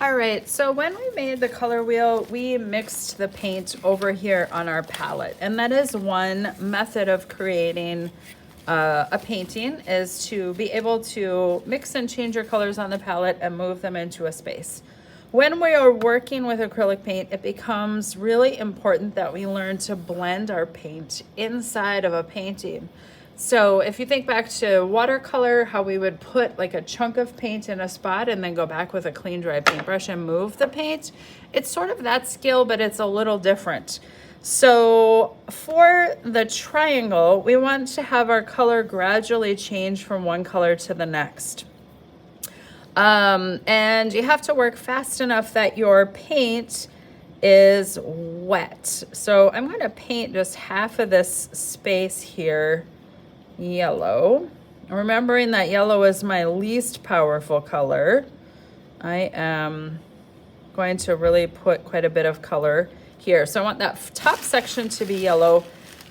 All right, so when we made the color wheel, we mixed the paint over here on our palette. And that is one method of creating a painting, is to be able to mix and change your colors on the palette and move them into a space. When we are working with acrylic paint, it becomes really important that we learn to blend our paint inside of a painting. So if you think back to watercolor, how we would put like a chunk of paint in a spot and then go back with a clean dry paintbrush and move the paint, it's sort of that skill, but it's a little different. So for the triangle, we want to have our color gradually change from one color to the next. And you have to work fast enough that your paint is wet. So I'm going to paint just half of this space here yellow. Remembering that yellow is my least powerful color, I am going to really put quite a bit of color here. So I want that top section to be yellow,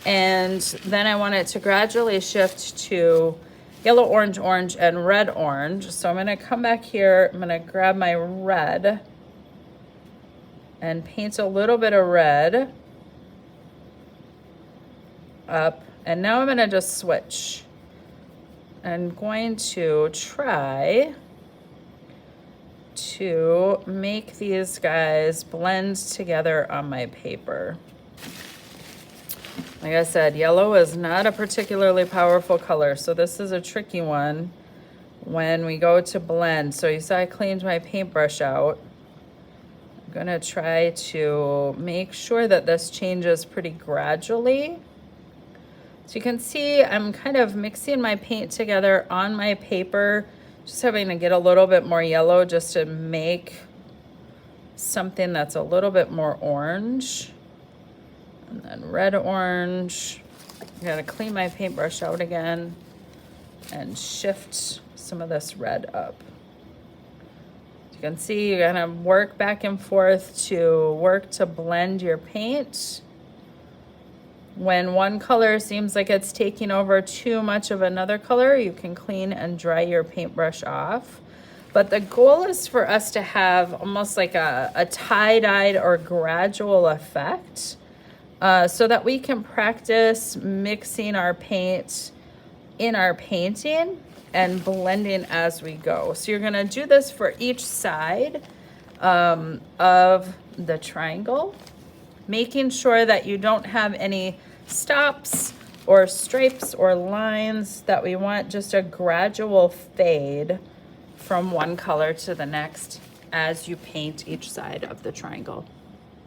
and then I want it to gradually shift to yellow, orange, orange, and red, orange. So I'm gonna come back here, I'm gonna grab my red and paint a little bit of red up. And now I'm gonna just switch. I'm going to try to make these guys blend together on my paper. Like I said, yellow is not a particularly powerful color, so this is a tricky one when we go to blend. So you saw I cleaned my paintbrush out. I'm gonna try to make sure that this changes pretty gradually. So you can see I'm kind of mixing my paint together on my paper, just having to get a little bit more yellow just to make something that's a little bit more orange. And then red, orange. I gotta clean my paintbrush out again and shift some of this red up. You can see you're gonna work back and forth to work to blend your paint. When one color seems like it's taking over too much of another color, you can clean and dry your paintbrush off. But the goal is for us to have almost like a tie-dyed or gradual effect, so that we can practice mixing our paint in our painting and blending as we go. So you're gonna do this for each side of the triangle, making sure that you don't have any stops or stripes or lines, that we want just a gradual fade from one color to the next as you paint each side of the triangle.